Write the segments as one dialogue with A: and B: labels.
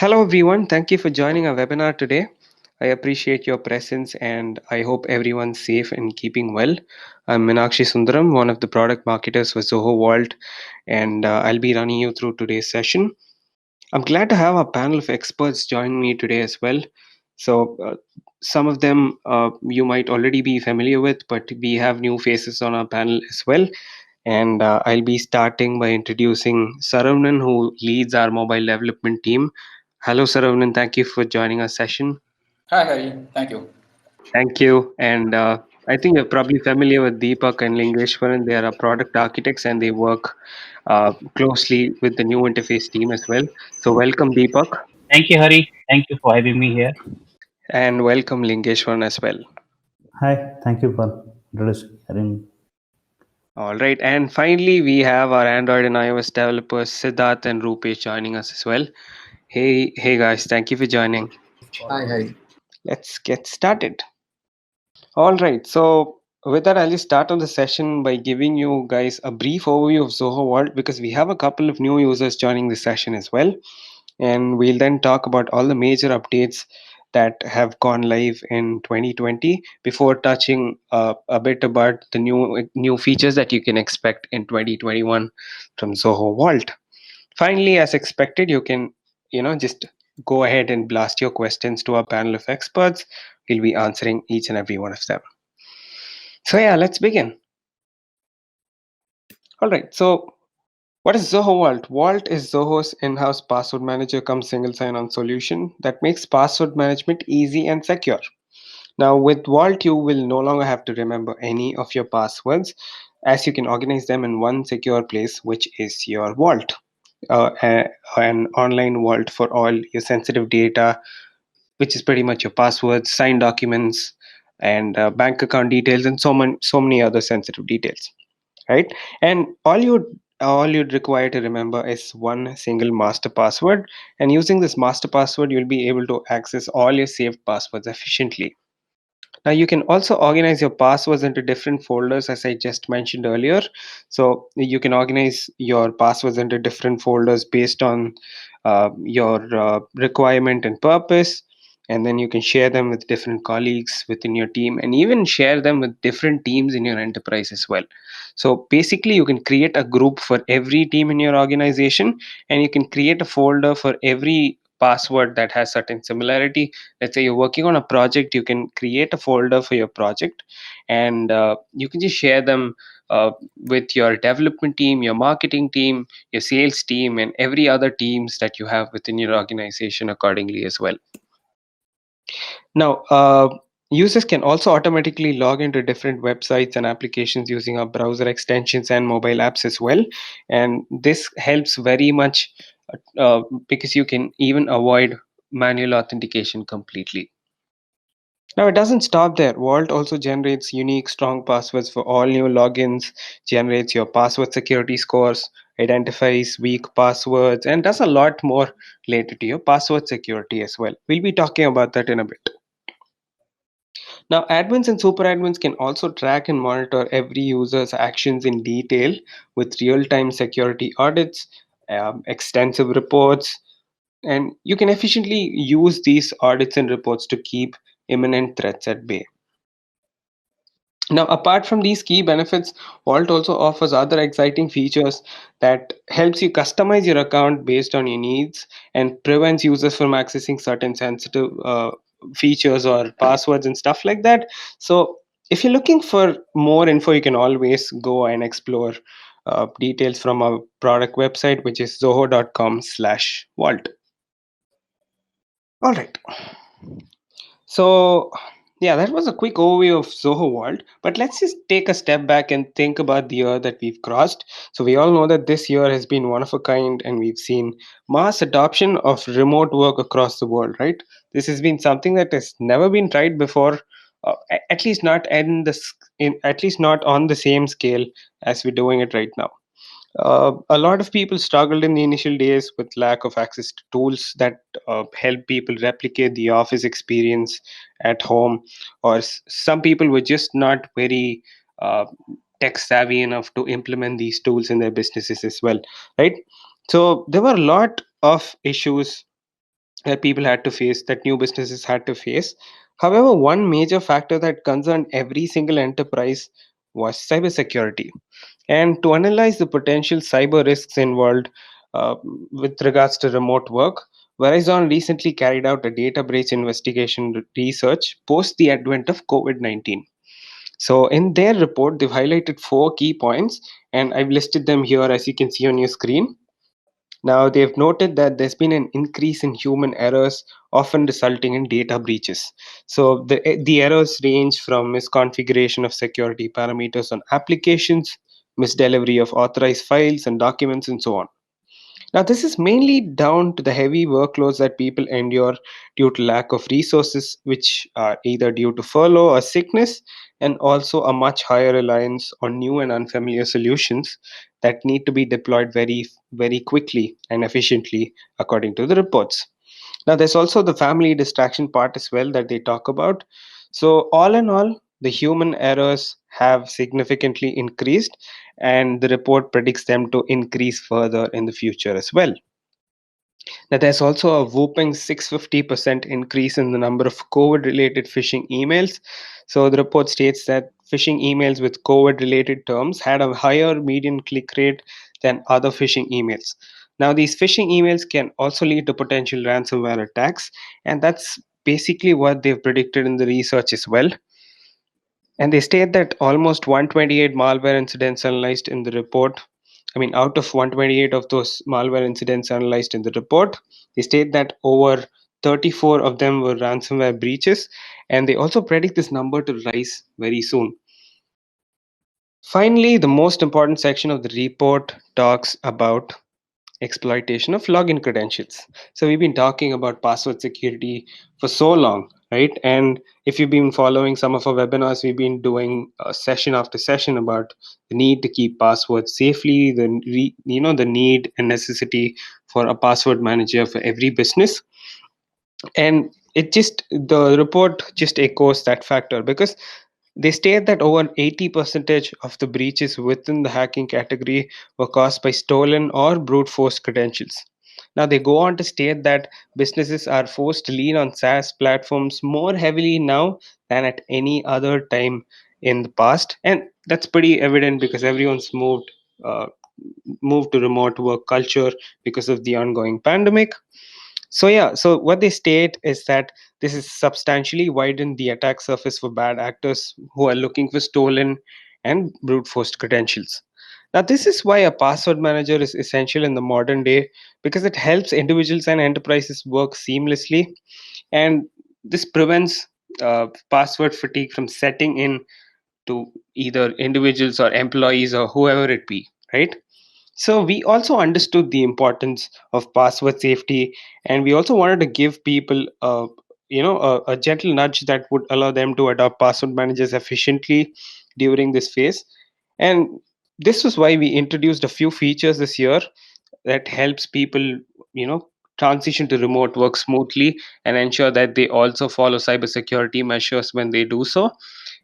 A: Hello, everyone. Thank you for joining our webinar today. I appreciate your presence and I hope everyone's safe and keeping well. I'm Minakshi Sundaram, one of the product marketers for Zoho Vault, and I'll be running you through today's session. I'm glad to have a panel of experts join me today as well. So, some of them you might already be familiar with, but we have new faces on our panel as well. And I'll be starting by introducing Saravnan, who leads our mobile development team. Hello, Saravnan. Thank you for joining our session.
B: Hi, Hari. Thank you.
A: Thank you. And I think you're probably familiar with Deepak and Lingeshwaran. They are our product architects and they work closely with the new interface team as well. So, welcome, Deepak,
C: Thank you, Hari. Thank you for having me here.
A: and welcome, Lingeshwaran, as well.
D: Hi, thank you for introducing.
A: All right. And finally, we have our Android and iOS developers, Siddharth and Rupesh, joining us as well. Hey, guys. Thank you for joining.
B: Hi, Hari.
A: Let's get started. All right. So, with that, I'll just start on the session by giving you guys a brief overview of Zoho Vault because we have a couple of new users joining this session as well. And we'll then talk about all the major updates that have gone live in 2020 before touching a bit about the new features that you can expect in 2021 from Zoho Vault. Finally, as expected, you can just go ahead and blast your questions to our panel of experts. We'll be answering each and every one of them. So yeah, let's begin. All right. So what is Zoho Vault? Vault is Zoho's in-house password manager cum single sign-on solution that makes password management easy and secure. Now with Vault, you will no longer have to remember any of your passwords as you can organize them in one secure place, which is your vault. An online vault for all your sensitive data, which is pretty much your passwords, signed documents, and bank account details, and so many other sensitive details, right? And all you'd require to remember is one single master password, and using this master password, you'll be able to access all your saved passwords efficiently. Now you can also organize your passwords into different folders as I just mentioned earlier. So you can organize your passwords into different folders based on your requirement and purpose. And then you can share them with different colleagues within your team and even share them with different teams in your enterprise as well. So basically, you can create a group for every team in your organization and you can create a folder for every password that has certain similarity. Let's say you're working on a project, you can create a folder for your project and you can just share them with your development team, your marketing team, your sales team, and every other teams that you have within your organization accordingly as well. Now, users can also automatically log into different websites and applications using our browser extensions and mobile apps as well. And this helps very much because you can even avoid manual authentication completely. Now, it doesn't stop there. Vault also generates unique, strong passwords for all new logins, generates your password security scores, identifies weak passwords, and does a lot more related to your password security as well. We'll be talking about that in a bit. Now, admins and super admins can also track and monitor every user's actions in detail with real-time security audits, extensive reports, and you can efficiently use these audits and reports to keep imminent threats at bay. Now, apart from these key benefits, Vault also offers other exciting features that helps you customize your account based on your needs and prevents users from accessing certain sensitive features or passwords and stuff like that. So, if you're looking for more info, you can always go and explore details from our product website, which is zoho.com/vault. All right. So, yeah, that was a quick overview of Zoho World. But let's just take a step back and think about the year that we've crossed. So, we all know that this year has been one of a kind, and we've seen mass adoption of remote work across the world, right? This has been something that has never been tried before, at least not at least not on the same scale as we're doing it right now. A lot of people struggled in the initial days with lack of access to tools that help people replicate the office experience at home, or some people were just not very uh, tech savvy enough to implement these tools in their businesses as well, right? So there were a lot of issues that people had to face, that new businesses had to face. However, one major factor that concerned every single enterprise was cybersecurity. And to analyze the potential cyber risks involved uh, with regards to remote work, Verizon recently carried out a data breach investigation research post the advent of COVID 19. So, in their report, they've highlighted four key points, and I've listed them here as you can see on your screen. Now, they've noted that there's been an increase in human errors, often resulting in data breaches. So, the errors range from misconfiguration of security parameters on applications, misdelivery of authorized files and documents, and so on. Now, this is mainly down to the heavy workloads that people endure due to lack of resources, which are either due to furlough or sickness, and also a much higher reliance on new and unfamiliar solutions that need to be deployed very, very quickly and efficiently, according to the reports. Now, there's also the family distraction part as well that they talk about. So, all in all, the human errors have significantly increased, and the report predicts them to increase further in the future as well. Now, there's also a whooping 650% increase in the number of COVID related phishing emails. So, the report states that phishing emails with COVID related terms had a higher median click rate than other phishing emails. Now, these phishing emails can also lead to potential ransomware attacks, and that's basically what they've predicted in the research as well. And they state that almost 128 malware incidents analyzed in the report. I mean, out of 128 of those malware incidents analyzed in the report, they state that over 34 of them were ransomware breaches, and they also predict this number to rise very soon. Finally, the most important section of the report talks about exploitation of login credentials. So we've been talking about password security for so long, right? And if you've been following some of our webinars, we've been doing session after session about the need to keep passwords safely, the need and necessity for a password manager for every business. And the report just echoes that factor, because they state that over 80% of the breaches within the hacking category were caused by stolen or brute force credentials. Now, they go on to state that businesses are forced to lean on SaaS platforms more heavily now than at any other time in the past. And that's pretty evident because everyone's uh, moved to remote work culture because of the ongoing pandemic. So yeah, so what they state is that this is substantially widened the attack surface for bad actors who are looking for stolen and brute force credentials. Now, this is why a password manager is essential in the modern day, because it helps individuals and enterprises work seamlessly, and this prevents password fatigue from setting in to either individuals or employees or whoever it be, right? So we also understood the importance of password safety, and we also wanted to give people a gentle nudge that would allow them to adopt password managers efficiently during this phase. And this was why we introduced a few features this year that helps people, you know, transition to remote work smoothly and ensure that they also follow cybersecurity measures when they do so.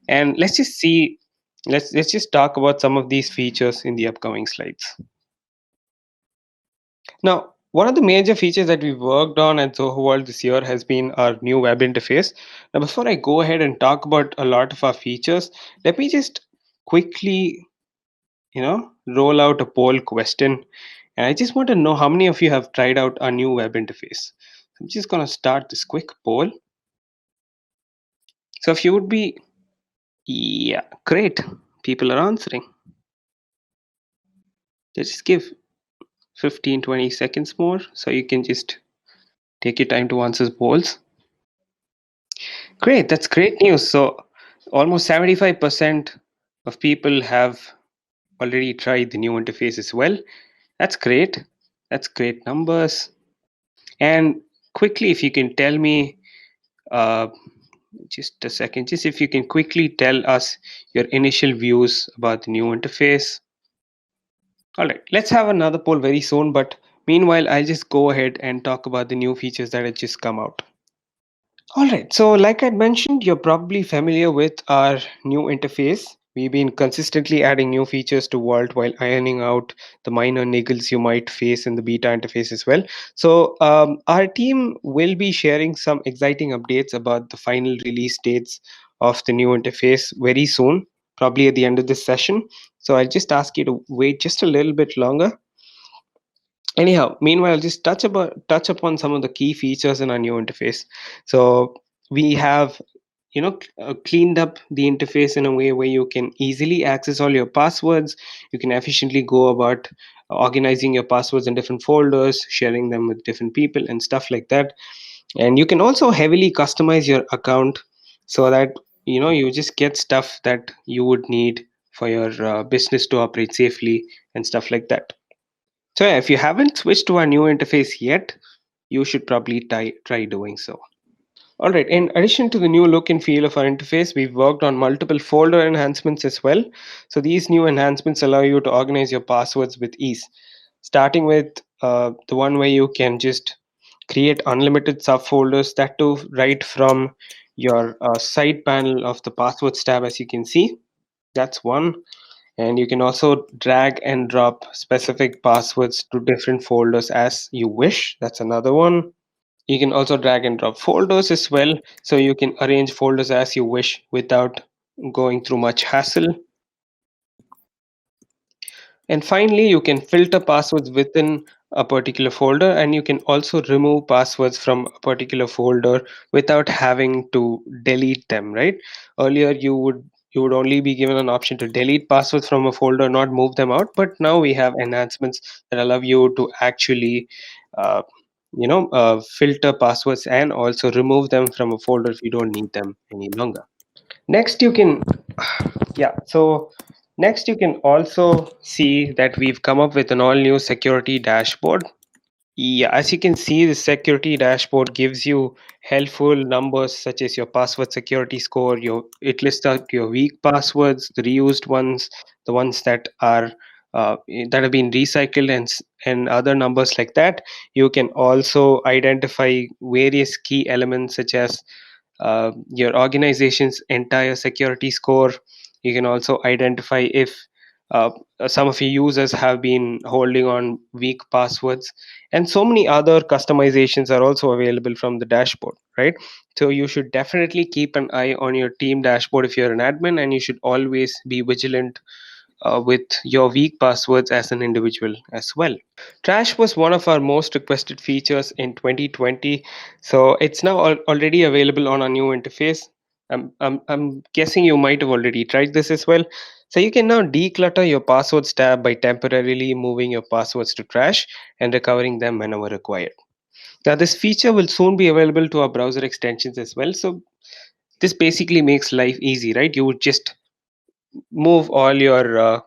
A: And let's just talk about some of these features in the upcoming slides. Now, one of the major features that we worked on at Zoho Vault this year has been our new web interface. Now, before I go ahead and talk about a lot of our features, let me just quickly, roll out a poll question. And I just want to know how many of you have tried out our new web interface. I'm just going to start this quick poll. So, if you would be, yeah, great. People are answering. Let's just give 15-20 seconds more so you can just take your time to answer polls. Great, that's great news. So, almost 75% of people have already tried the new interface as well. That's great. That's great numbers. And quickly, if you can tell me, uh, just a second, just if you can quickly tell us your initial views about the new interface. All right, let's have another poll very soon. But meanwhile, I'll just go ahead and talk about the new features that have just come out. All right, so like I mentioned, you're probably familiar with our new interface, We've been consistently adding new features to Vault while ironing out the minor niggles you might face in the beta interface as well. So, our team will be sharing some exciting updates about the final release dates of the new interface very soon, probably at the end of this session. So, I'll just ask you to wait just a little bit longer. Anyhow, meanwhile, just touch upon some of the key features in our new interface. So we have, cleaned up the interface in a way where you can easily access all your passwords. You can efficiently go about organizing your passwords in different folders, sharing them with different people, and stuff like that. And you can also heavily customize your account so that you just get stuff that you would need for your business to operate safely and stuff like that. So yeah, if you haven't switched to our new interface yet, you should probably try doing so. All right, in addition to the new look and feel of our interface, we've worked on multiple folder enhancements as well. So these new enhancements allow you to organize your passwords with ease, starting with the one where you can just create unlimited subfolders, that too right from your side panel of the passwords tab, as you can see. That's one. And you can also drag and drop specific passwords to different folders as you wish. That's another one. You can also drag and drop folders as well, so you can arrange folders as you wish without going through much hassle. And finally, you can filter passwords within a particular folder, and you can also remove passwords from a particular folder without having to delete them, right? Earlier, you would only be given an option to delete passwords from a folder, not move them out. But now we have enhancements that allow you to actually, uh, filter passwords and also remove them from a folder if you don't need them any longer. Next, you can yeah, so next you can also see that we've come up with an all new security dashboard. Yeah, as you can see, the security dashboard gives you helpful numbers such as your password security score. It lists out your weak passwords, the reused ones, the ones that are that have been recycled, and other numbers like that. You can also identify various key elements such as your organization's entire security score. You can also identify if uh, some of your users have been holding on weak passwords, and so many other customizations are also available from the dashboard, right? So you should definitely keep an eye on your team dashboard if you're an admin, and you should always be vigilant with your weak passwords as an individual as well. Trash was one of our most requested features in 2020, so it's now already available on our new interface. I'm guessing you might have already tried this as well. So you can now declutter your passwords tab by temporarily moving your passwords to trash and recovering them whenever required. Now, this feature will soon be available to our browser extensions as well. So this basically makes life easy, right? You would just move all your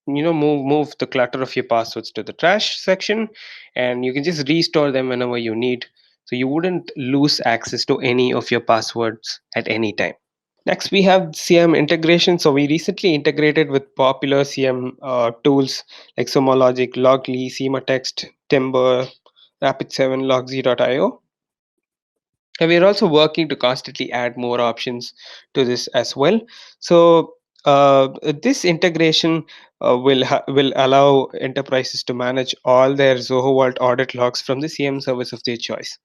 A: move the clutter of your passwords to the trash section, and you can just restore them whenever you need, so you wouldn't lose access to any of your passwords at any time. Next, we have CM integration. So we recently integrated with popular CM tools like Sumologic, Logly, Sematext, Timber, Rapid7, Logzy.io. And we're also working to constantly add more options to this as well. So this integration will allow enterprises to manage all their Zoho Vault audit logs from the CM service of their choice.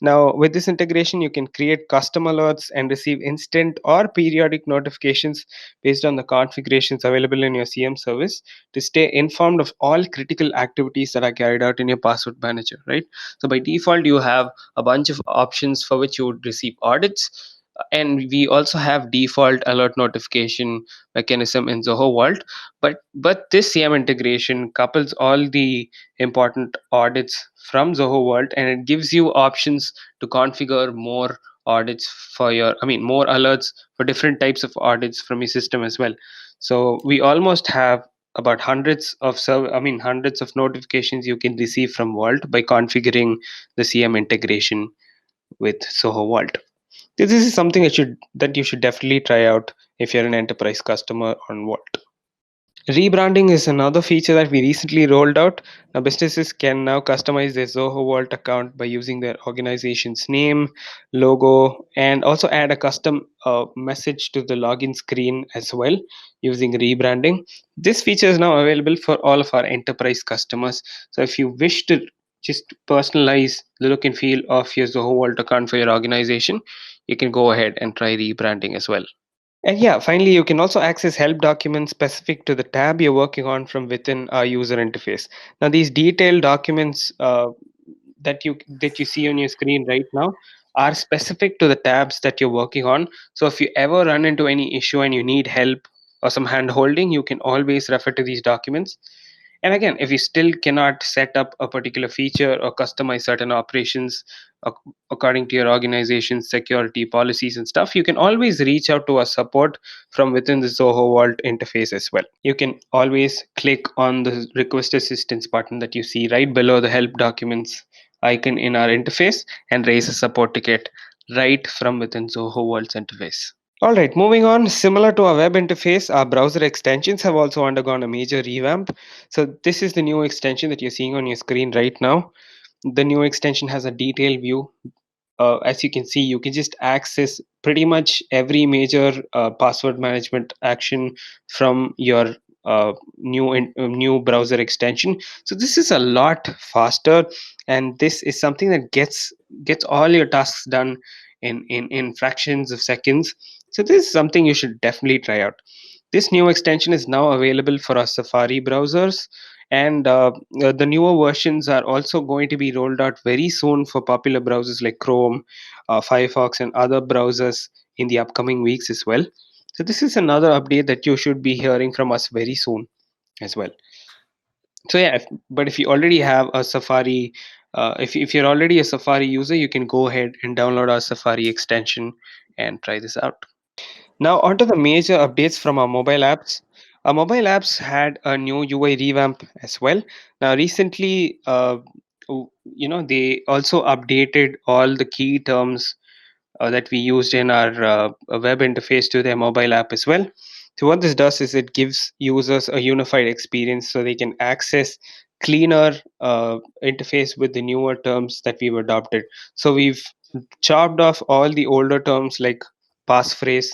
A: Now, with this integration, you can create custom alerts and receive instant or periodic notifications based on the configurations available in your CM service to stay informed of all critical activities that are carried out in your password manager, right? So by default, you have a bunch of options for which you would receive audits. And we also have default alert notification mechanism in Zoho Vault. But this CM integration couples all the important audits from Zoho Vault, and it gives you options to configure more audits for more alerts for different types of audits from your system as well. So we almost have about hundreds of notifications you can receive from Vault by configuring the CM integration with Zoho Vault. This is something that you should definitely try out if you're an enterprise customer on Vault. Rebranding is another feature that we recently rolled out. Now, businesses can now customize their Zoho Vault account by using their organization's name, logo, and also add a custom message to the login screen as well using rebranding. This feature is now available for all of our enterprise customers. So, if you wish to just personalize the look and feel of your Zoho Vault account for your organization, you can go ahead and try rebranding as well. And yeah, finally, you can also access help documents specific to the tab you're working on from within our user interface. Now, these detailed documents that you see on your screen right now are specific to the tabs that you're working on. So if you ever run into any issue and you need help or some hand holding, you can always refer to these documents. And again, if you still cannot set up a particular feature or customize certain operations according to your organization's security policies and stuff, you can always reach out to our support from within the Zoho Vault interface as well. You can always click on the request assistance button that you see right below the help documents icon in our interface and raise a support ticket right from within Zoho Vault's interface. All right, moving on. Similar to our web interface, our browser extensions have also undergone a major revamp. So this is the new extension that you're seeing on your screen right now. The new extension has a detailed view. As you can see, you can just access pretty much every major password management action from your new browser extension. So this is a lot faster, and this is something that gets all your tasks done in fractions of seconds. So this is something you should definitely try out. This new extension is now available for our Safari browsers, and the newer versions are also going to be rolled out very soon for popular browsers like Chrome, Firefox, and other browsers in the upcoming weeks as well. So this is another update that you should be hearing from us very soon as well. So yeah, but if you already have a Safari, if you're already a Safari user, you can go ahead and download our Safari extension and try this out. Now, onto the major updates from our mobile apps. Our mobile apps had a new UI revamp as well. Now, recently, they also updated all the key terms that we used in our web interface to their mobile app as well. So, what this does is it gives users a unified experience so they can access cleaner interface with the newer terms that we've adopted. So, we've chopped off all the older terms like passphrase,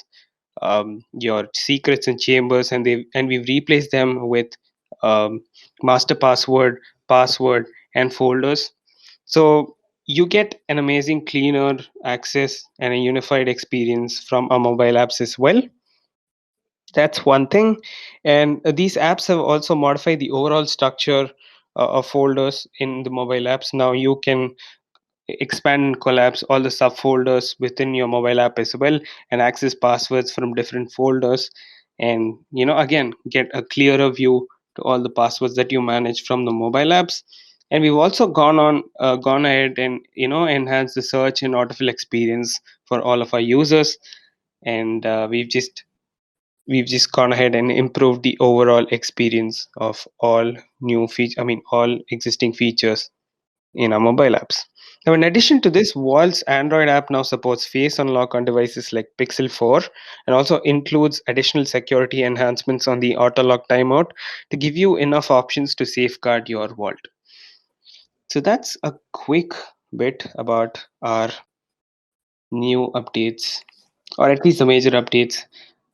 A: your secrets and chambers, and we've replaced them with um, master password, password, and folders. So you get an amazing cleaner access and a unified experience from our mobile apps as well. That's one thing. And these apps have also modified the overall structure of folders in the mobile apps. Now you can expand and collapse all the subfolders within your mobile app as well, and access passwords from different folders, and again get a clearer view to all the passwords that you manage from the mobile apps. And we've also gone ahead and enhanced the search and autofill experience for all of our users. And we've just gone ahead and improved the overall experience of all new feature I mean all existing features in our mobile apps. Now, in addition to this, Vault's Android app now supports face unlock on devices like Pixel 4, and also includes additional security enhancements on the auto lock timeout to give you enough options to safeguard your vault. So that's a quick bit about our new updates, or at least the major updates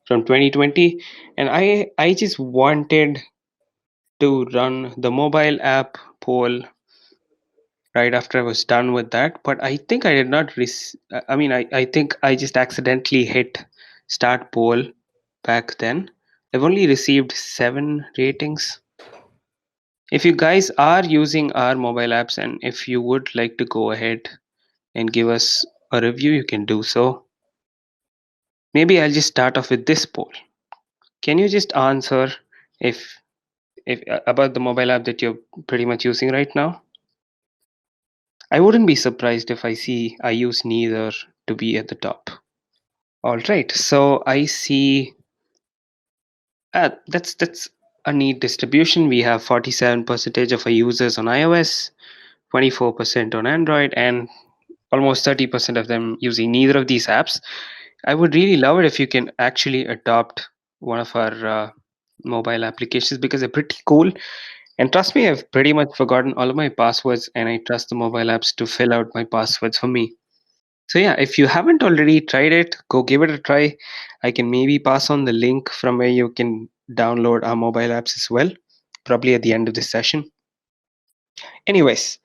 A: from 2020. And I just wanted to run the mobile app poll right after I was done with that. But I think I did not. I think I just accidentally hit start poll back then. I've only received 7 ratings. If you guys are using our mobile apps and if you would like to go ahead and give us a review, you can do so. Maybe I'll just start off with this poll. Can you just answer if about the mobile app that you're pretty much using right now? I wouldn't be surprised if I see I use neither to be at the top. All right, so I see that's a neat distribution. We have 47% of our users on iOS, 24% on Android, and almost 30% of them using neither of these apps. I would really love it if you can actually adopt one of our mobile applications because they're pretty cool. And trust me, I've pretty much forgotten all of my passwords, and I trust the mobile apps to fill out my passwords for me. So yeah, if you haven't already tried it, go give it a try. I can maybe pass on the link from where you can download our mobile apps as well, probably at the end of this session. Anyways,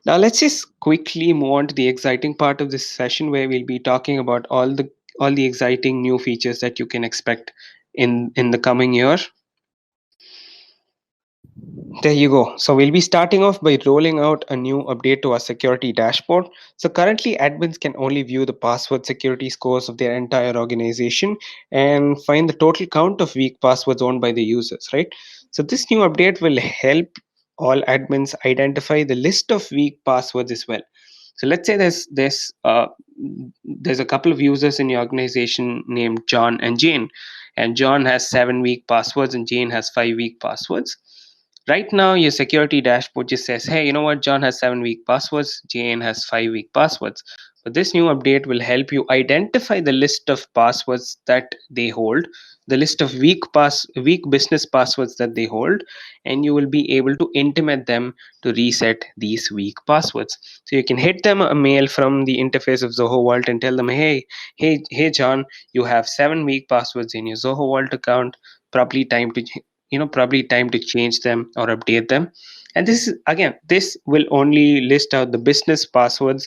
A: now let's just quickly move on to the exciting part of this session where we'll be talking about all the exciting new features that you can expect in the coming year. There you go. So we'll be starting off by rolling out a new update to our security dashboard. So currently admins can only view the password security scores of their entire organization and find the total count of weak passwords owned by the users, right? So this new update will help all admins identify the list of weak passwords as well. So let's say there's a couple of users in your organization named John and Jane, and John has 7 weak passwords and Jane has 5 weak passwords. Right now, your security dashboard just says, hey, you know what? John has 7 weak passwords, Jane has 5 weak passwords. But this new update will help you identify the list of passwords that they hold, the list of weak business passwords that they hold, and you will be able to intimate them to reset these weak passwords. So you can hit them a mail from the interface of Zoho Vault and tell them, hey, John, you have 7 weak passwords in your Zoho Vault account. Probably time to probably time to change them or update them. And this will only list out the business passwords,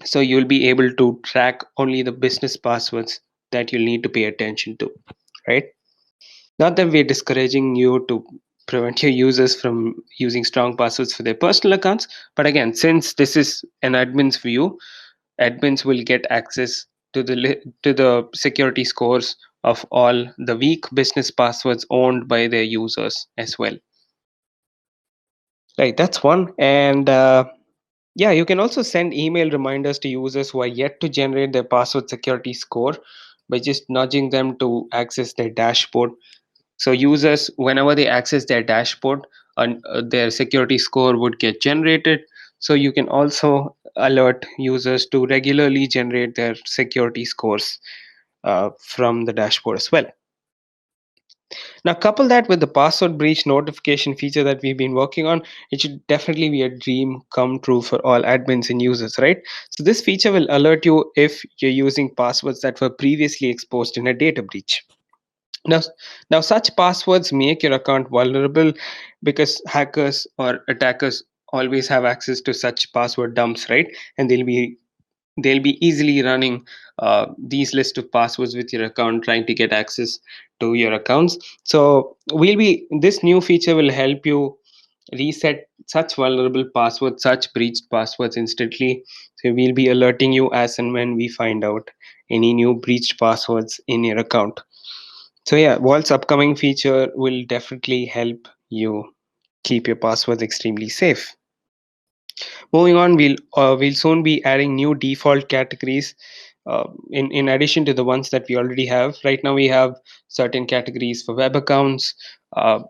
A: so you'll be able to track only the business passwords that you'll need to pay attention to, right? Not that we're discouraging you to prevent your users from using strong passwords for their personal accounts, but again, since this is an admin's view, admins will get access to the security scores of all the weak business passwords owned by their users as well. Right, that's one. And yeah, you can also send email reminders to users who are yet to generate their password security score by just nudging them to access their dashboard. So users, whenever they access their dashboard, their security score would get generated. So you can also alert users to regularly generate their security scores from the dashboard as well. Now, couple that with the password breach notification feature that we've been working on, it should definitely be a dream come true for all admins and users, right? So this feature will alert you if you're using passwords that were previously exposed in a data breach. Now, now such passwords make your account vulnerable because hackers or attackers always have access to such password dumps, right? And they'll be easily running these list of passwords with your account, trying to get access to your accounts. So this new feature will help you reset such vulnerable passwords, such breached passwords instantly. So we'll be alerting you as and when we find out any new breached passwords in your account. So yeah, Vault's upcoming feature will definitely help you keep your passwords extremely safe. Moving on, we'll soon be adding new default categories. In addition to the ones that we already have, right now we have certain categories for web accounts,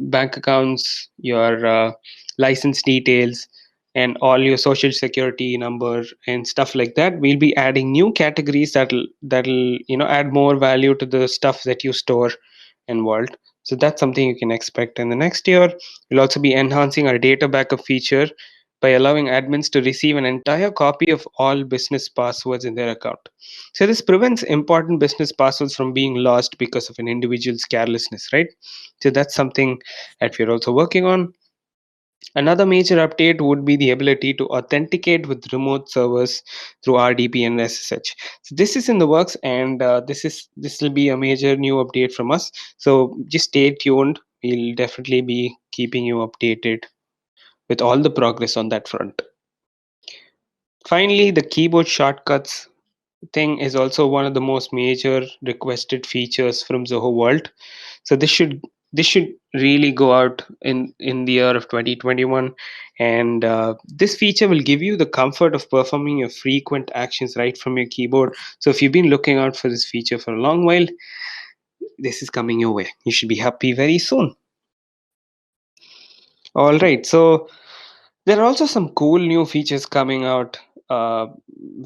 A: bank accounts, your license details, and all your social security number and stuff like that. We'll be adding new categories that'll add more value to the stuff that you store in Vault. So that's something you can expect in the next year. We'll also be enhancing our data backup feature by allowing admins to receive an entire copy of all business passwords in their account. So this prevents important business passwords from being lost because of an individual's carelessness, right? So that's something that we're also working on. Another major update would be the ability to authenticate with remote servers through RDP and SSH. So this is in the works, and this will be a major new update from us. So just stay tuned. We'll definitely be keeping you updated with all the progress on that front. Finally, the keyboard shortcuts thing is also one of the most major requested features from Zoho Vault. So this should really go out in the year of 2021, and this feature will give you the comfort of performing your frequent actions right from your keyboard. So if you've been looking out for this feature for a long while, this is coming your way. You should be happy very soon. All right, so there are also some cool new features coming out uh,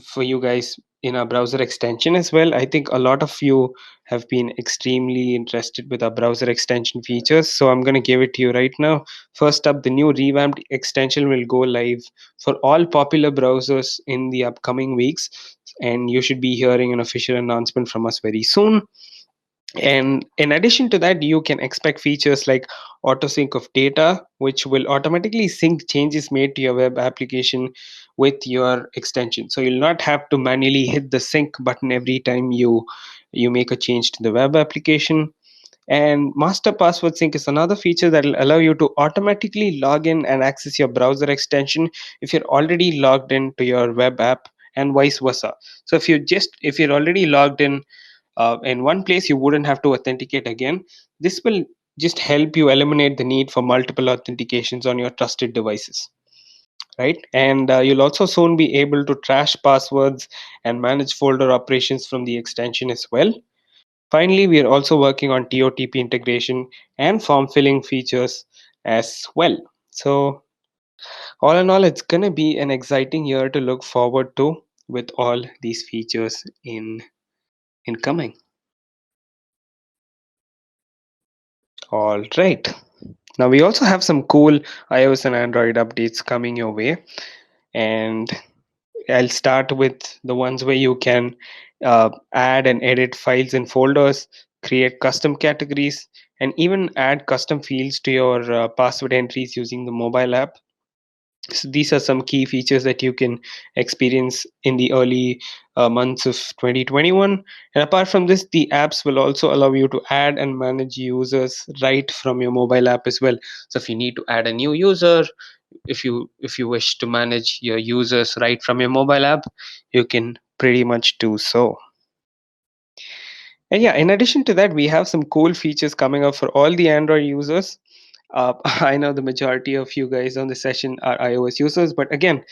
A: for you guys in our browser extension as well. I think a lot of you have been extremely interested with our browser extension features, so I'm going to give it to you right now. First up, the new revamped extension will go live for all popular browsers in the upcoming weeks, and you should be hearing an official announcement from us very soon. And in addition to that, you can expect features like auto sync of data, which will automatically sync changes made to your web application with your extension. So you'll not have to manually hit the sync button every time you make a change to the web application. And master password sync is another feature that will allow you to automatically log in and access your browser extension if you're already logged in to your web app, and vice versa. So if you're already logged in one place, you wouldn't have to authenticate again. This will just help you eliminate the need for multiple authentications on your trusted devices, right? And you'll also soon be able to trash passwords and manage folder operations from the extension as well. Finally, we are also working on TOTP integration and form filling features as well. So all in all, it's going to be an exciting year to look forward to with all these features in incoming. All right. Now we also have some cool iOS and Android updates coming your way, and I'll start with the ones where you can add and edit files and folders, create custom categories, and even add custom fields to your password entries using the mobile app. So these are some key features that you can experience in the early months of 2021. And apart from this, the apps will also allow you to add and manage users right from your mobile app as well. So if you need to add a new user, if you wish to manage your users right from your mobile app, you can pretty much do so. And yeah, in addition to that, we have some cool features coming up for all the Android users. I know the majority of you guys on the session are iOS users, but again,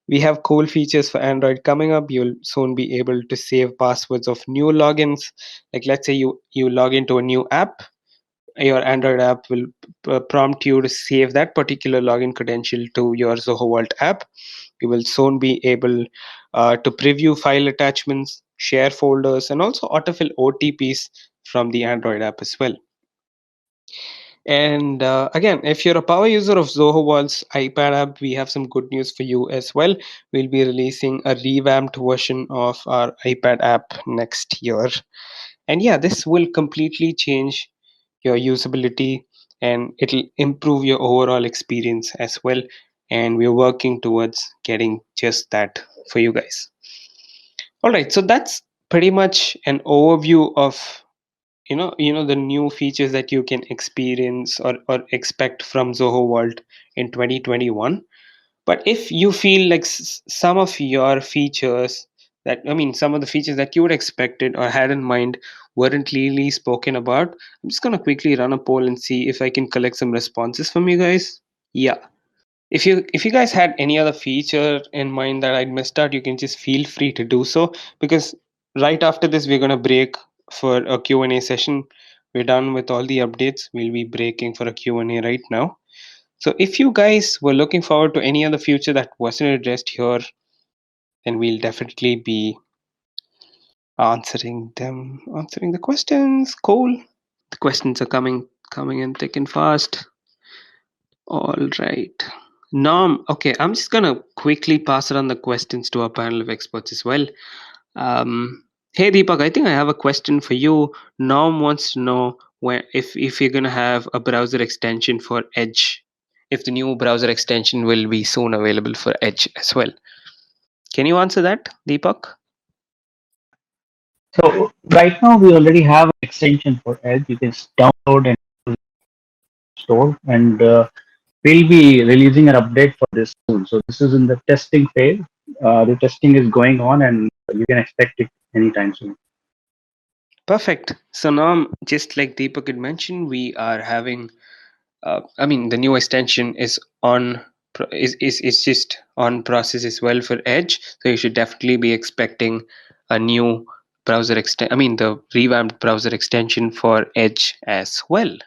A: we have cool features for Android coming up. You'll soon be able to save passwords of new logins. Like let's say you log into a new app, your Android app will prompt you to save that particular login credential to your Zoho Vault app. You will soon be able to preview file attachments, share folders, and also autofill OTPs from the Android app as well. And again, if you're a power user of Zoho Vault's iPad app, we have some good news for you as well. We'll be releasing a revamped version of our iPad app next year. And yeah, this will completely change your usability, and it'll improve your overall experience as well. And we're working towards getting just that for you guys. All right, so that's pretty much an overview of the new features that you can experience or expect from Zoho Vault in 2021. But if you feel like some of your features some of the features that you would expected or had in mind weren't really spoken about, I'm just going to quickly run a poll and see if I can collect some responses from you guys. Yeah, if you guys had any other feature in mind that I'd missed out, you can just feel free to do so, because right after this we're going to break for a Q&A session. We're done with all the updates. We'll be breaking for a Q&A right now. So if you guys were looking forward to any other future that wasn't addressed here, then we'll definitely be answering the questions. Cool. The questions are coming in thick and fast. All right. Norm, okay, I'm just gonna quickly pass around the questions to our panel of experts as well. Hey Deepak, I think I have a question for you. Norm wants to know if you're gonna have a browser extension for Edge, if the new browser extension will be soon available for Edge as well. Can you answer that, Deepak?
C: So right now we already have an extension for Edge. You can download and store, and we'll be releasing an update for this soon. So this is in the testing phase. The testing is going on, and you can expect it anytime soon.
A: Perfect. So now, just like Deepak had mentioned, we are having, the new extension is is just on process as well for Edge. So you should definitely be expecting a new the revamped browser extension for Edge as well.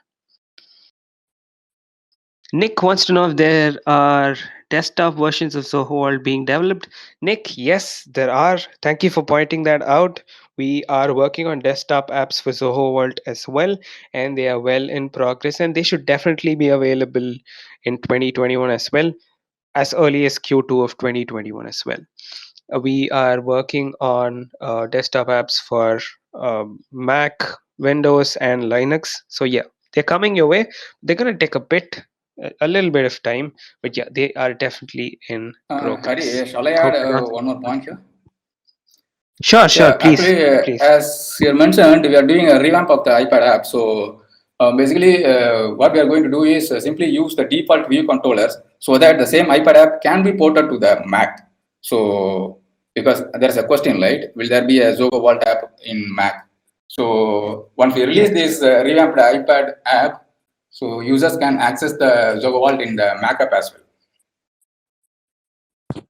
A: Nick wants to know if there are desktop versions of Zoho Vault being developed? Nick, yes, there are. Thank you for pointing that out. We are working on desktop apps for Zoho Vault as well, and they are well in progress, and they should definitely be available in 2021 as well, as early as Q2 of 2021 as well. We are working on desktop apps for Mac, Windows, and Linux. So yeah, they're coming your way. They're gonna take a little bit of time, but yeah, they are definitely in progress.
B: Hari, shall I
A: Hope
B: add
A: that answers
B: one
A: your
B: more point
A: question.
B: here?
A: Sure, sure,
B: Yeah,
A: please,
B: actually,
A: please.
B: as you mentioned, we are doing a revamp of the iPad app. So basically, what we are going to do is simply use the default view controllers so that the same iPad app can be ported to the Mac. So because there's a question, right? Will there be a Zoho Vault app in Mac? So once we release
A: Yes.
B: this revamped iPad app, so users can access the Zoho Vault in the Mac app as well.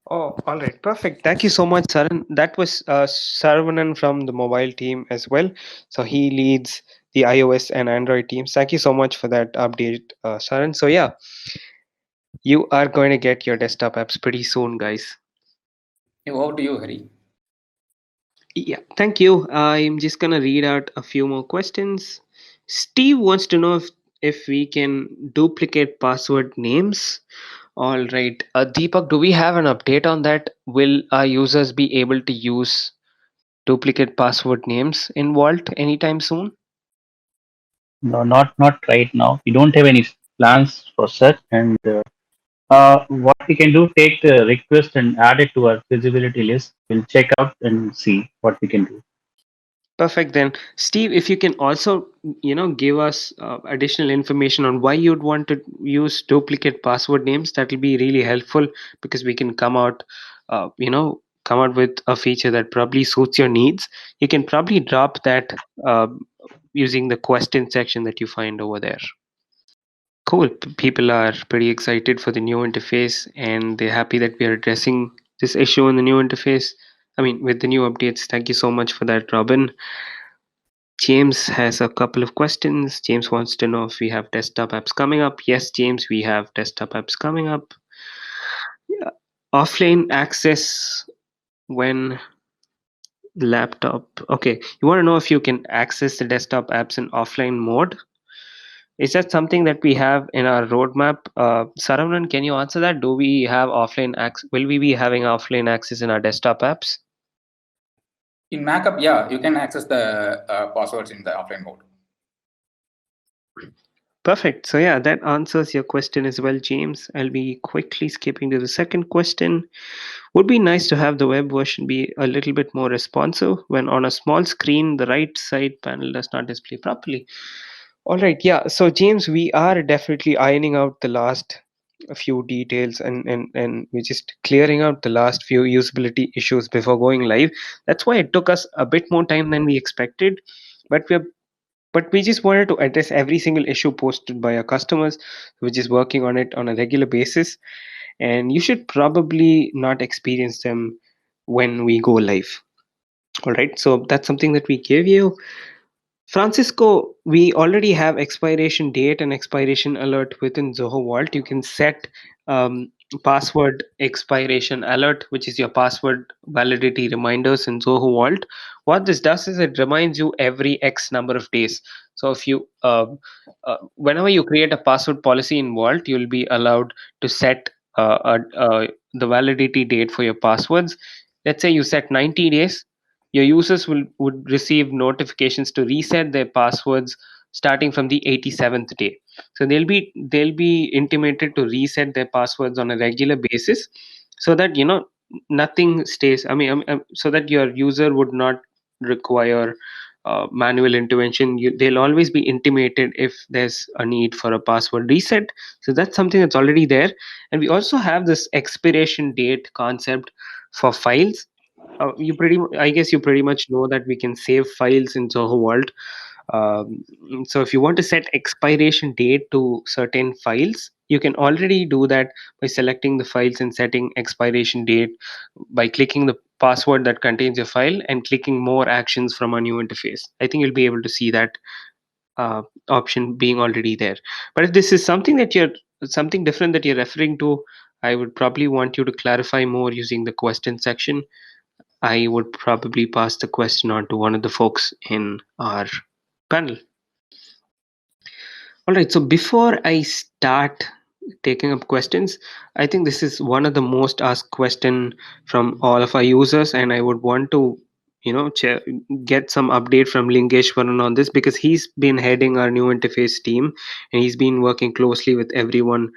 A: Oh, all right, perfect. Thank you so much, Saran. That was Saravanan from the mobile team as well. So he leads the iOS and Android teams. Thank you so much for that update, Saran. So yeah, you are going to get your desktop apps pretty soon, guys.
B: Over to you, Hari.
A: Yeah, thank you. I'm just gonna read out a few more questions. Steve wants to know if we can duplicate password names. All right, Deepak, do we have an update on that? Will our users be able to use duplicate password names in Vault anytime soon?
C: No, not right now. We don't have any plans for such. And what we can do, take the request and add it to our feasibility list. We'll check out and see what we can do.
A: Perfect then. Steve, if you can also, give us additional information on why you'd want to use duplicate password names, that will be really helpful because we can come out with a feature that probably suits your needs. You can probably drop that uh, using the question section that you find over there. Cool. People are pretty excited for the new interface and they're happy that we are addressing this issue in the new interface. I mean, with the new updates. Thank you so much for that, Robin. James has a couple of questions. James wants to know if we have desktop apps coming up. Yes, James, we have desktop apps coming up. Yeah. Offline access when laptop. Okay, you want to know if you can access the desktop apps in offline mode? Is that something that we have in our roadmap? Saravanan, can you answer that? Do we have offline access? Will we be having offline access in our desktop apps?
B: In Mac app, yeah, you can access the passwords in the offline mode.
A: Perfect. So yeah, that answers your question as well, James. I'll be quickly skipping to the second question. Would be nice to have the web version be a little bit more responsive when on a small screen the right side panel does not display properly. All right, yeah. So James, we are definitely ironing out the last few details and we're just clearing out the last few usability issues before going live. That's why it took us a bit more time than we expected, but we just wanted to address every single issue posted by our customers. We're just working on it on a regular basis, and you should probably not experience them when we go live. All right, so that's something that we gave you. Francisco, we already have expiration date and expiration alert within Zoho Vault. You can set password expiration alert, which is your password validity reminders in Zoho Vault. What this does is it reminds you every X number of days. So if you, whenever you create a password policy in Vault, you'll be allowed to set the validity date for your passwords. Let's say you set 90 days, your users would receive notifications to reset their passwords starting from the 87th day. So they'll be intimated to reset their passwords on a regular basis, so that nothing stays. So that your user would not require manual intervention. They'll always be intimated if there's a need for a password reset. So that's something that's already there. And we also have this expiration date concept for files. I guess you pretty much know that we can save files in Zoho Vault. So if you want to set expiration date to certain files, you can already do that by selecting the files and setting expiration date by clicking the password that contains your file and clicking more actions from a new interface. I think you'll be able to see that option being already there. But if this is something different that you're referring to, I would probably want you to clarify more using the question section. I would probably pass the question on to one of the folks in our panel. All right, so before I start taking up questions, I think this is one of the most asked question from all of our users, and I would want to, get some update from Lingeshwaran on this because he's been heading our new interface team and he's been working closely with everyone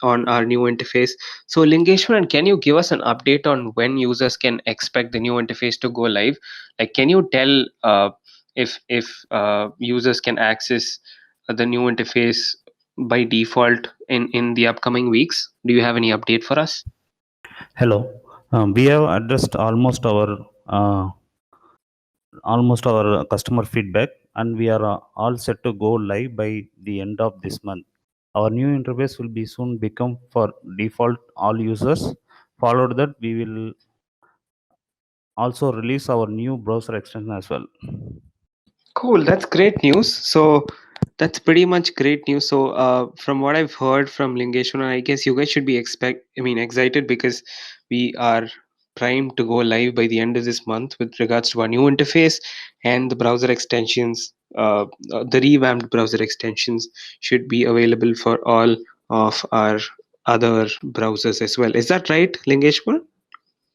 A: on our new interface. So, Lingeshwaran, can you give us an update on when users can expect the new interface to go live? Like, can you tell if users can access the new interface by default in the upcoming weeks? Do you have any update for us?
D: Hello. We have addressed uh, almost our customer feedback, and we are all set to go live by the end of this month. Our new interface will be soon become for default all users. Followed that, we will also release our new browser extension as well.
A: Cool, that's great news. So that's pretty much great news. So from what I've heard from Lingeshwaran, I guess you guys should be excited because we are primed to go live by the end of this month with regards to our new interface and the browser extensions. The revamped browser extensions should be available for all of our other browsers as well. Is that right, Lingeshwaran?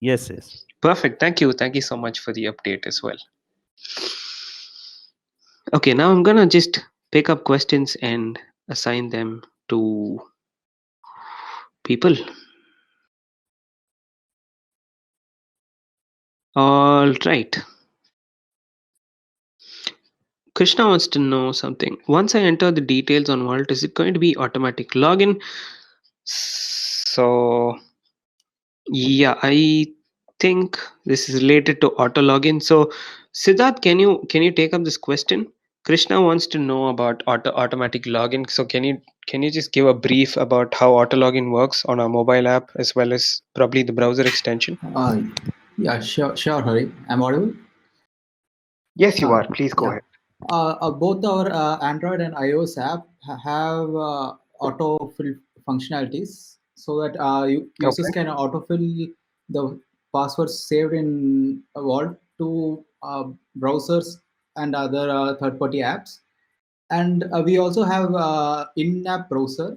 D: Yes, yes.
A: Perfect. Thank you. Thank you so much for the update as well. Okay, now I'm gonna just pick up questions and assign them to people. All right. Krishna wants to know something. Once I enter the details on Vault, is it going to be automatic login? So yeah, I think this is related to auto login. So Siddharth, can you take up this question? Krishna wants to know about automatic login. So can you just give a brief about how auto login works on our mobile app as well as probably the browser extension?
E: Yeah, sure, Hari. I'm audible.
A: Yes, you
E: Uh,
A: are. Please go
E: yeah.
A: ahead.
E: Both our Android and iOS app have autofill functionalities so that users
A: Okay.
E: can autofill the passwords saved in Vault to browsers and other third-party apps. And we also have in-app browser,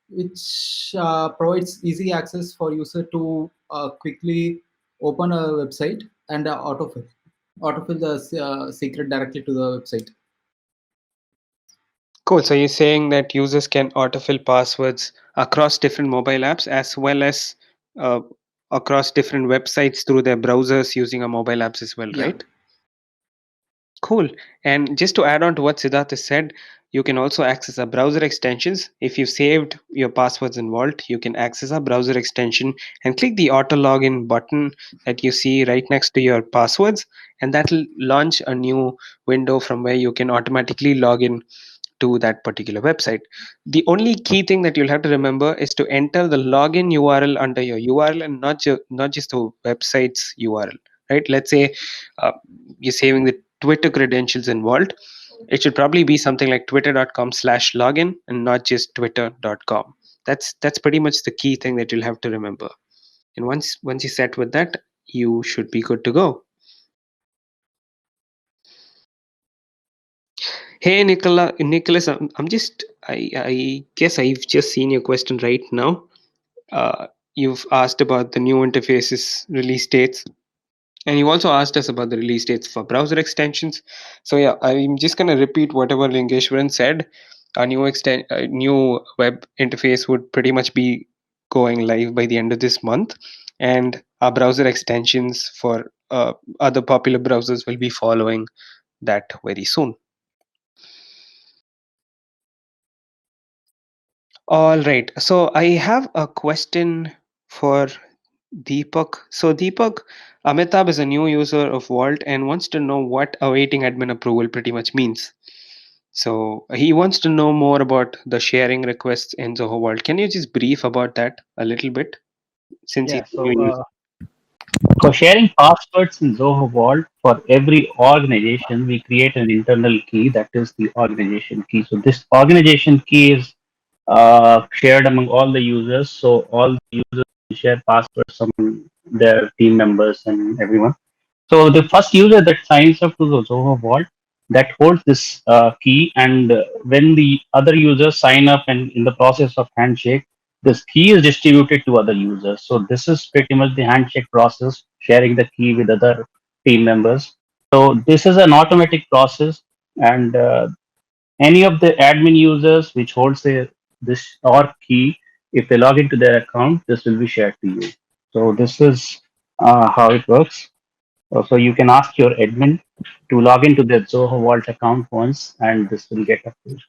E: which provides easy access for user to quickly open a website and autofill the secret directly to the website.
A: Cool. So you're saying that users can autofill passwords across different mobile apps as well as uh, across different websites through their browsers using our mobile apps as well,
E: Yeah.
A: right? Cool. And just to add on to what Siddharth has said, you can also access our browser extensions. If you saved your passwords in Vault, you can access our browser extension and click the auto login button that you see right next to your passwords, and that will launch a new window from where you can automatically log in to that particular website. The only key thing that you'll have to remember is to enter the login URL under your URL and not just the website's URL. Right? Let's say you're saving the Twitter credentials in Vault. It should probably be something like twitter.com/login and not just twitter.com. That's pretty much the key thing that you'll have to remember. And once you're set with that, you should be good to go. Hey Nicholas, I guess I've just seen your question right now. You've asked about the new interfaces release dates, and you also asked us about the release dates for browser extensions. So yeah, I'm just gonna repeat whatever Lingeshwaran said. Our new web interface would pretty much be going live by the end of this month, and our browser extensions for other popular browsers will be following that very soon. All right. So I have a question for Deepak. So Deepak, Amitabh is a new user of Vault and wants to know what awaiting admin approval pretty much means. So he wants to know more about the sharing requests in Zoho Vault. Can you just brief about that a little bit since he's
C: Yeah.
A: a new
C: So
A: user?
C: for sharing passwords in Zoho Vault, for every organization, we create an internal key that is the organization key. So this organization key is shared among all the users. So all the users can share passwords among their team members and everyone. So the first user that signs up to the Zoho Vault that holds this key, and when the other users sign up and in the process of handshake, this key is distributed to other users. So this is pretty much the handshake process, sharing the key with other team members. So this is an automatic process, and any of the admin users which holds this or key, if they log into their account, this will be shared to you. So this is how it works. So you can ask your admin to log into their Zoho Vault account once, and this will get approved.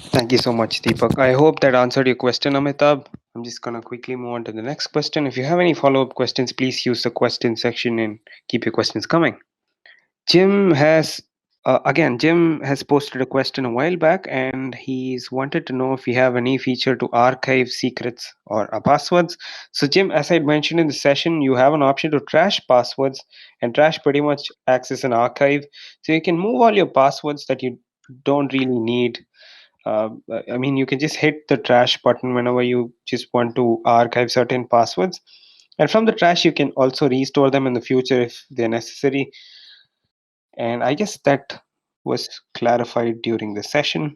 A: Thank you so much, Deepak. I hope that answered your question, Amitabh. I'm just gonna quickly move on to the next question. If you have any follow-up questions, please use the question section and keep your questions coming. Jim has Jim has posted a question a while back, and he's wanted to know if we have any feature to archive secrets or passwords. So, Jim, as I mentioned in the session, you have an option to trash passwords, and trash pretty much acts as an archive. So you can move all your passwords that you don't really need. I mean, you can just hit the trash button whenever you just want to archive certain passwords. And from the trash, you can also restore them in the future if they're necessary. And I guess that was clarified during the session.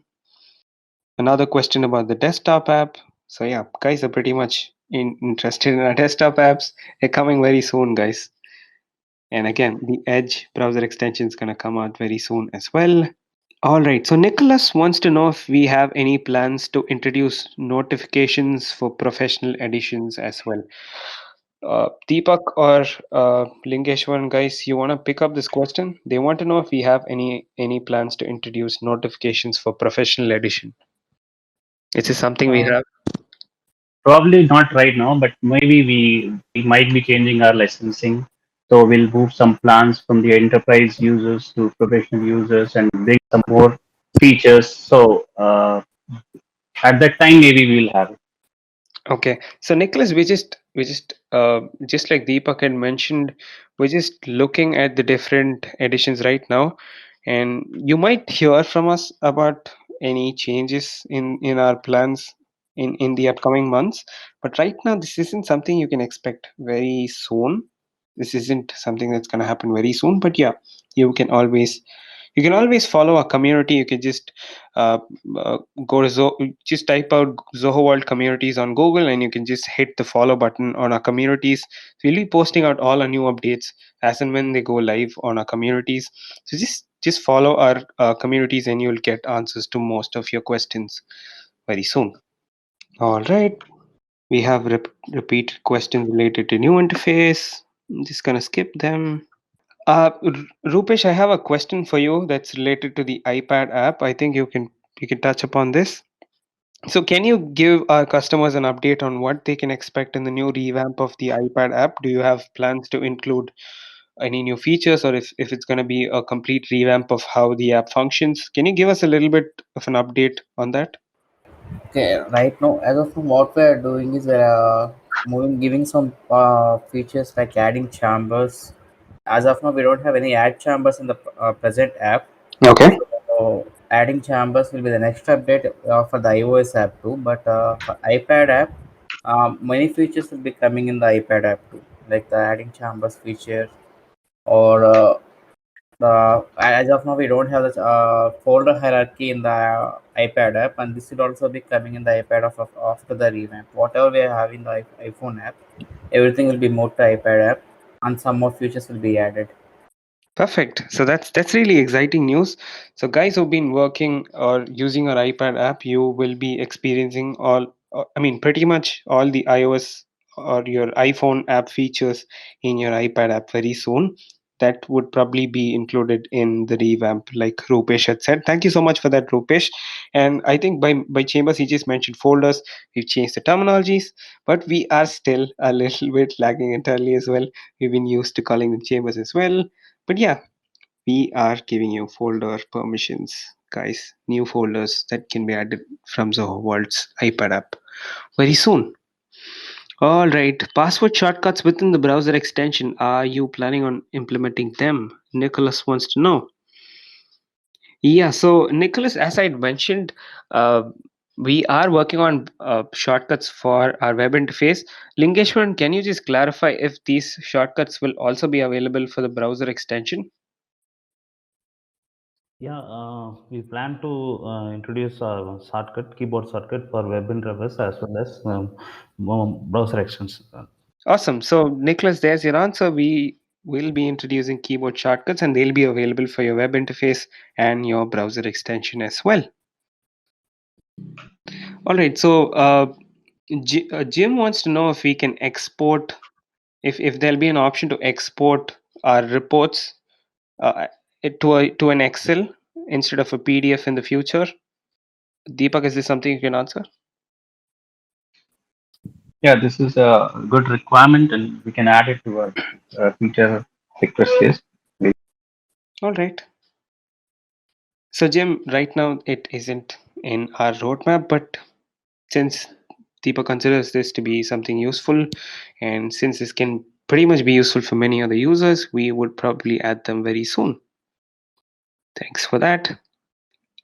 A: Another question about the desktop app. So yeah, guys are pretty much interested in our desktop apps. They're coming very soon, guys. And again, the Edge browser extension is going to come out very soon as well. All right. So Nicholas wants to know if we have any plans to introduce notifications for professional editions as well. Deepak or Lingeshwaran, guys, you want to pick up this question? They want to know if we have any plans to introduce notifications for professional edition. Is this something we
C: Uh,
A: have?
C: Probably not right now, but maybe we might be changing our licensing. So we'll move some plans from the enterprise users to professional users and bring some more features. So at that time, maybe we'll have it.
A: Okay. So Nicholas, just like Deepak had mentioned, we're just looking at the different editions right now, and you might hear from us about any changes in our plans in the upcoming months. But right now, this isn't something you can expect very soon. This isn't something that's going to happen very soon. But yeah, you can always you can always follow a community. You can just uh, uh, go to just type out Zoho World Communities on Google, and you can just hit the follow button on our communities. So we'll be posting out all our new updates as and when they go live on our communities. So just follow our communities, and you'll get answers to most of your questions very soon. All right, we have repeated questions related to new interface. I'm just gonna skip them. Rupesh, I have a question for you that's related to the iPad app. I think you can touch upon this. So, can you give our customers an update on what they can expect in the new revamp of the iPad app? Do you have plans to include any new features, or if it's going to be a complete revamp of how the app functions? Can you give us a little bit of an update on that?
F: Okay, right now, as of now, what we are doing is we're giving some features like adding chambers. As of now, we don't have any add chambers in the present app.
A: Okay.
F: So, adding chambers will be the next update for the iOS app too. But for iPad app, many features will be coming in the iPad app too, like the adding chambers feature or as of now, we don't have the folder hierarchy in the iPad app, and this will also be coming in the iPad after the revamp. Whatever we have in the iPhone app, everything will be moved to iPad app, and some more features will be added.
A: Perfect. So that's really exciting news. So guys who've been working or using our iPad app, you will be experiencing I mean pretty much all the iOS or your iPhone app features in your iPad app very soon. That would probably be included in the revamp, like Rupesh had said. Thank you so much for that, Rupesh. And I think by Chambers he just mentioned folders. We've changed the terminologies, but we are still a little bit lagging entirely as well. We've been used to calling them chambers as well, but yeah, we are giving you folder permissions, guys. New folders that can be added from Zoho World's iPad app very soon. All right, password shortcuts within the browser extension. Are you planning on implementing them? Nicholas wants to know. Yeah, so Nicholas, as I mentioned, uh, We are working on shortcuts for our web interface. Lingeshwaran, can you just clarify if these shortcuts will also be available for the browser extension?
D: Yeah, we plan to introduce a shortcut, keyboard shortcut for web interface as well as browser extensions.
A: Awesome. So, Nicholas, there's your answer. We will be introducing keyboard shortcuts and they'll be available for your web interface and your browser extension as well. All right. So, Jim wants to know if we can export, if there'll be an option to export our reports to an Excel instead of a PDF in the future. Deepak, is this something you can answer?
C: Yeah, this is a good requirement, and we can add it to our feature request list.
A: All right. So, Jim, right now it isn't in our roadmap, but since Deepak considers this to be something useful, and since this can pretty much be useful for many other users, we would probably add them very soon. Thanks for that.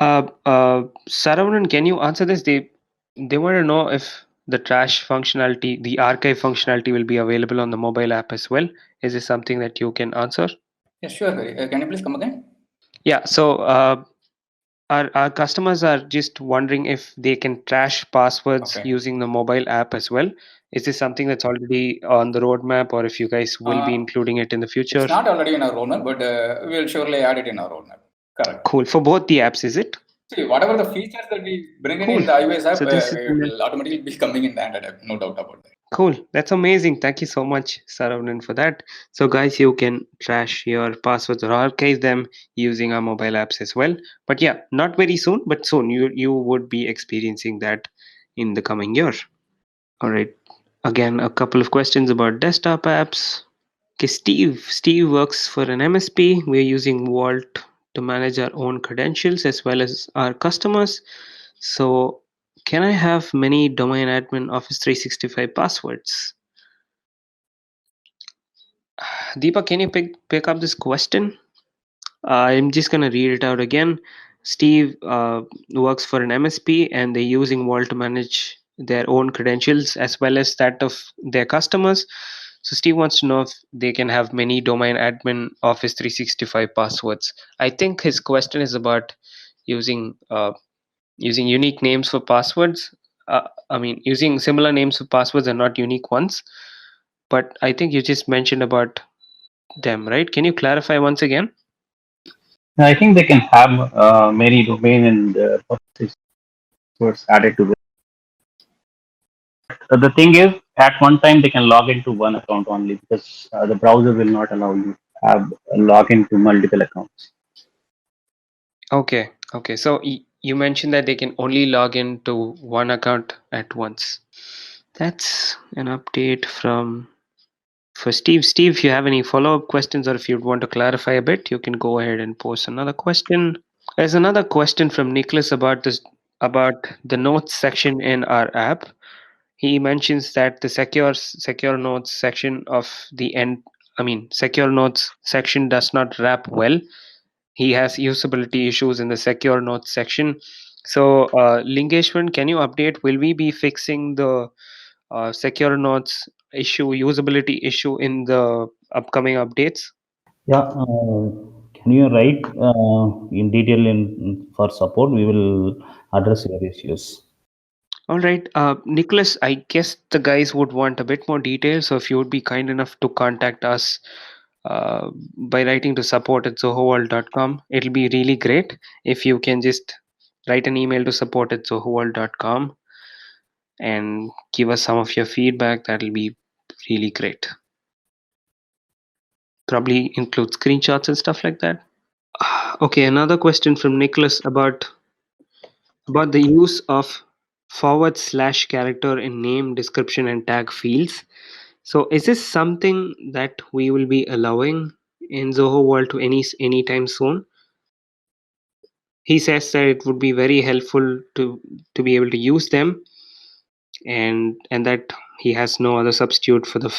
A: Saravanan, can you answer this? They want to know if the trash functionality, the archive functionality, will be available on the mobile app as well. Is this something that you can answer?
B: Yeah, sure. Can you please come again?
A: Yeah. So our customers are just wondering if they can trash passwords
B: Okay.
A: using the mobile app as well. Is this something that's already on the roadmap, or if you guys will be including it in the future?
B: It's not already in our roadmap, but we'll surely add it in our roadmap. Correct.
A: Cool. For both the apps, is it?
B: See, whatever the features that we bring
A: Cool.
B: in the iOS app,
A: So this is
B: it will automatically be coming in the Android app. No doubt about that.
A: cool. That's amazing. Thank you so much, Saravanan, for that. So, guys, you can trash your passwords or archive them using our mobile apps as well. But yeah, not very soon, but soon you would be experiencing that in the coming year. All right. Again, a couple of questions about desktop apps. Okay, Steve works for an MSP. We're using Vault to manage our own credentials as well as our customers. So, can I have many domain admin Office 365 passwords? Deepak, can you pick up this question? I'm just gonna read it out again. Steve works for an MSP and they're using Vault to manage their own credentials as well as that of their customers. So Steve wants to know if they can have many domain admin Office 365 passwords. I think his question is about using using unique names for passwords. I mean, using similar names for passwords and not unique ones. But I think you just mentioned about them, right? Can you clarify once again?
C: I think they can have many domain and passwords added to this. The thing is, at one time they can log into one account only because the browser will not allow you to have a login to multiple accounts.
A: Okay. So you mentioned that they can only log in to one account at once. That's an update from for Steve. Steve, if you have any follow-up questions or if you'd want to clarify a bit, you can go ahead and post another question. There's another question from Nicholas about the notes section in our app. He mentions that the secure notes section of the end, secure notes section does not wrap well. He has usability issues in the secure notes section. So, Lingeshwaran, can you update? Will we be fixing the secure notes issue, usability issue in the upcoming updates?
D: Yeah, can you write in detail for support? We will address your issues.
A: All right, Nicholas, I guess the guys would want a bit more detail. So, if you would be kind enough to contact us by writing to support@zohoworld.com, it'll be really great if you can just write an email to support@zohoworld.com and give us some of your feedback. That'll be really great. Probably include screenshots and stuff like that. Okay, another question from Nicholas about the use of / character in name, description, and tag fields. So, is this something that we will be allowing in Zoho Vault to anytime soon? He says that it would be very helpful to be able to use them, and that he has no other substitute for the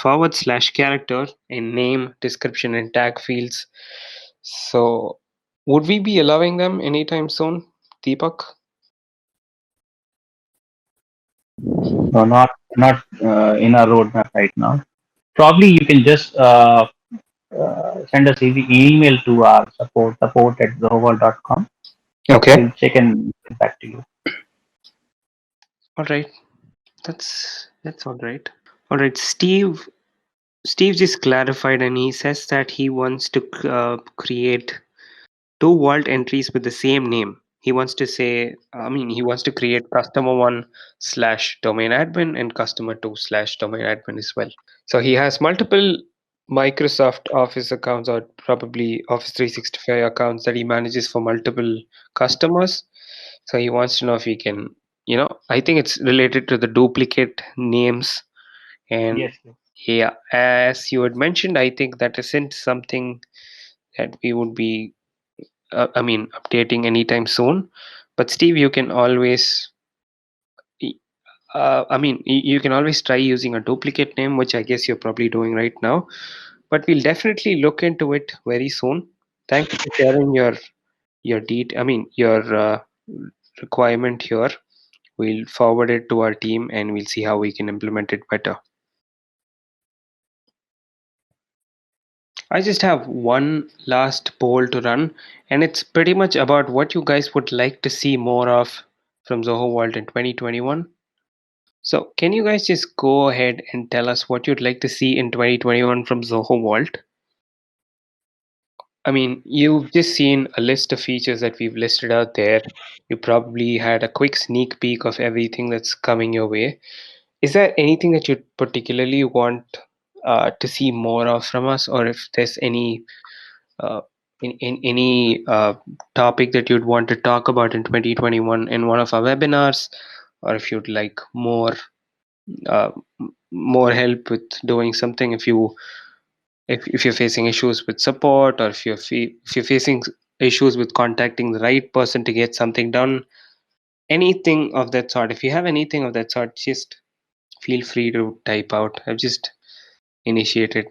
A: / character in name, description, and tag fields. So, would we be allowing them anytime soon, Deepak?
C: No, not in our roadmap right now. Probably you can just send us the email to our support at zohovault.com.
A: Okay.
C: We'll check and get back to you.
A: All right. That's all right. All right. Steve just clarified, and he says that he wants to create two vault entries with the same name. He wants to say, I mean, he wants to create customer one slash domain admin and customer two slash domain admin as well. So he has multiple Microsoft Office accounts, or probably Office 365 accounts, that he manages for multiple customers. So he wants to know if he can, I think it's related to the duplicate names. And
C: Yes, yes.
A: yeah, as you had mentioned, I think that isn't something that we would be, I mean, updating anytime soon. But Steve, you can always, I mean, you can always try using a duplicate name, which I guess you're probably doing right now. But we'll definitely look into it very soon. Thank you for sharing your requirement here. We'll forward it to our team and we'll see how we can implement it better. I just have one last poll to run, and it's pretty much about what you guys would like to see more of from Zoho Vault in 2021. So, can you guys just go ahead and tell us what you'd like to see in 2021 from Zoho Vault? I mean, you've just seen a list of features that we've listed out there. You probably had a quick sneak peek of everything that's coming your way. Is there anything that you particularly want to see more of from us, or if there's uh, in any topic that you'd want to talk about in 2021 in one of our webinars, or if you'd like uh, more help with doing something, if you're facing issues with support, or if you're facing issues with contacting the right person to get something done, anything of that sort. If you have anything of that sort, just feel free to type out. I've just initiated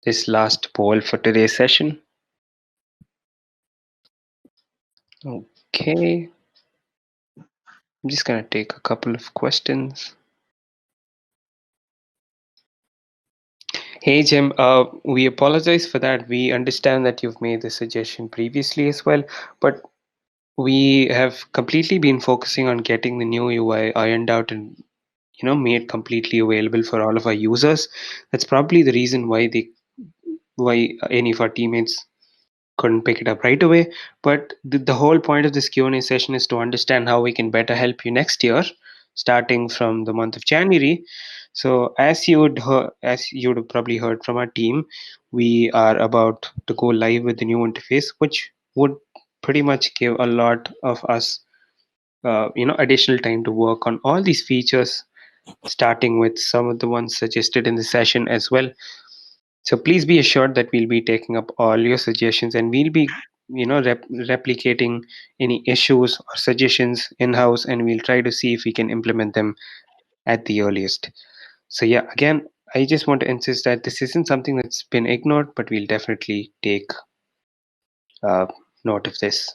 A: this last poll for today's session. Okay, I'm just gonna take a couple of questions. Hey Jim, we apologize for that. We understand that you've made the suggestion previously as well, but we have completely been focusing on getting the new UI ironed out and made completely available for all of our users. That's probably the reason why any of our teammates couldn't pick it up right away. But the whole point of this Q&A session is to understand how we can better help you next year, starting from the month of January. So as you would have probably heard from our team, we are about to go live with the new interface, which would pretty much give a lot of us additional time to work on all these features, starting with some of the ones suggested in the session as well. So please be assured that we'll be taking up all your suggestions, and we'll be replicating any issues or suggestions in house, and we'll try to see if we can implement them at the earliest. So yeah, again, I just want to insist that this isn't something that's been ignored, but we'll definitely take uh, note of this.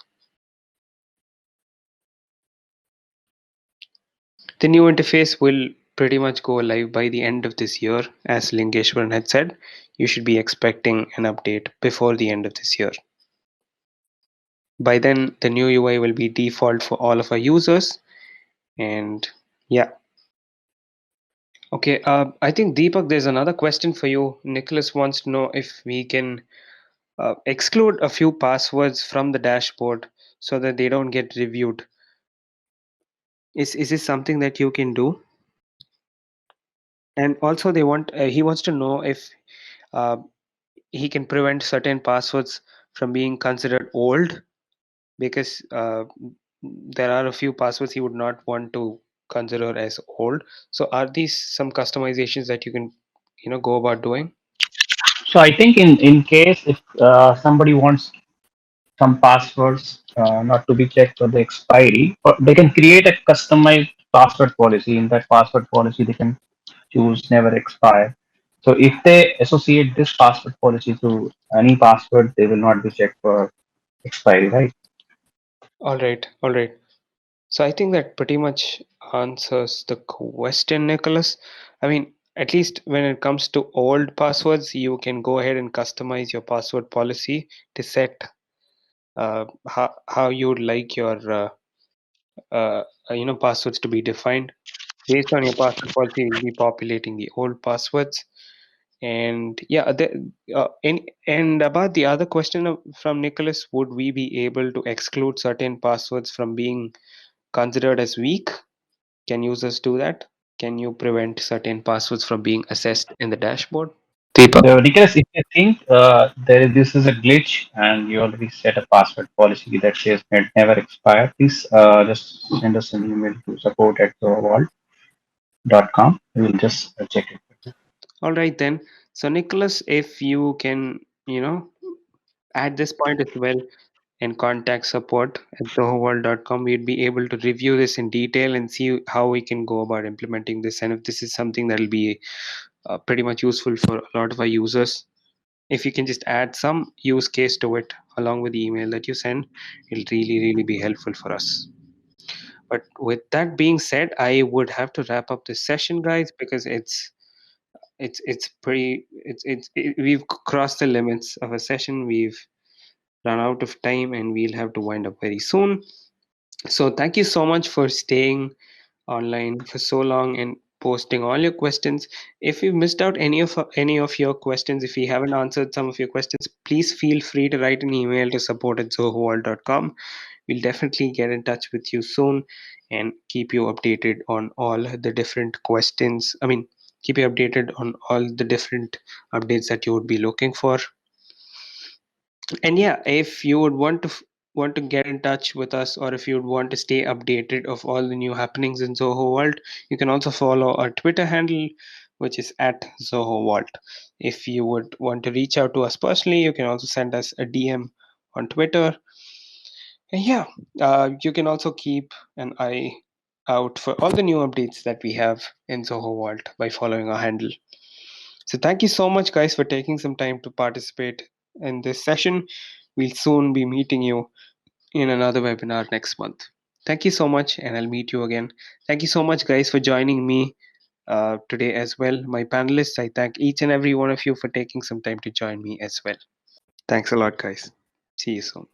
A: The new interface will pretty much go live by the end of this year. As Lingeshwaran had said, you should be expecting an update before the end of this year. By then, the new UI will be default for all of our users. And yeah. Okay, I think Deepak, there's another question for you. Nicholas wants to know if we can exclude a few passwords from the dashboard so that they don't get reviewed. Is this something that you can do? And also, he wants to know if uh, he can prevent certain passwords from being considered old, because there are a few passwords he would not want to consider as old. So are these some customizations that you can go about doing?
C: So I think in case if somebody wants some passwords not to be checked for the expiry, or they can create a customized password policy. In that password policy, they can choose never expire. So if they associate this password policy to any password, they will not be checked for expiry, right?
A: All right, all right. So I think that pretty much answers the question, Nicholas. I mean, at least when it comes to old passwords, you can go ahead and customize your password policy to set how you would like your passwords to be defined. Based on your password policy, you'll be populating the old passwords. And yeah, and about the other question from Nicholas, would we be able to exclude certain passwords from being considered as weak? Can users do that? Can you prevent certain passwords from being assessed in the dashboard? Deepak?
C: So, Nicholas, if you think this is a glitch and you already set a password policy that says never expire, please just send us an email to support@zohovault.com. We will just check it.
A: All right then. So Nicholas, if you can, at this point as well and contact support at zohoworld.com, we'd be able to review this in detail and see how we can go about implementing this, and if this is something that'll be pretty much useful for a lot of our users. If you can just add some use case to it along with the email that you send, it'll really be helpful for us. But with that being said, I would have to wrap up this session, guys, because it's pretty we've crossed the limits of a session. We've run out of time and we'll have to wind up very soon. So thank you so much for staying online for so long and posting all your questions. If you missed out any of your questions, if we haven't answered some of your questions, please feel free to write an email to support@zohoworld.com. We'll definitely get in touch with you soon and keep you updated on all the different questions. I mean, keep you updated on all the different updates that you would be looking for. And yeah, if you would want to get in touch with us, or if you would want to stay updated of all the new happenings in Zoho Vault, you can also follow our Twitter handle, which is at Zoho Vault. If you would want to reach out to us personally, you can also send us a DM on Twitter. And yeah, you can also keep an eye out for all the new updates that we have in Zoho Vault by following our handle. So thank you so much, guys, for taking some time to participate in this session. We'll soon be meeting you in another webinar next month. Thank you so much, and I'll meet you again. Thank you so much, guys, for joining me today as well. My panelists, I thank each and every one of you for taking some time to join me as well. Thanks a lot, guys. See you soon.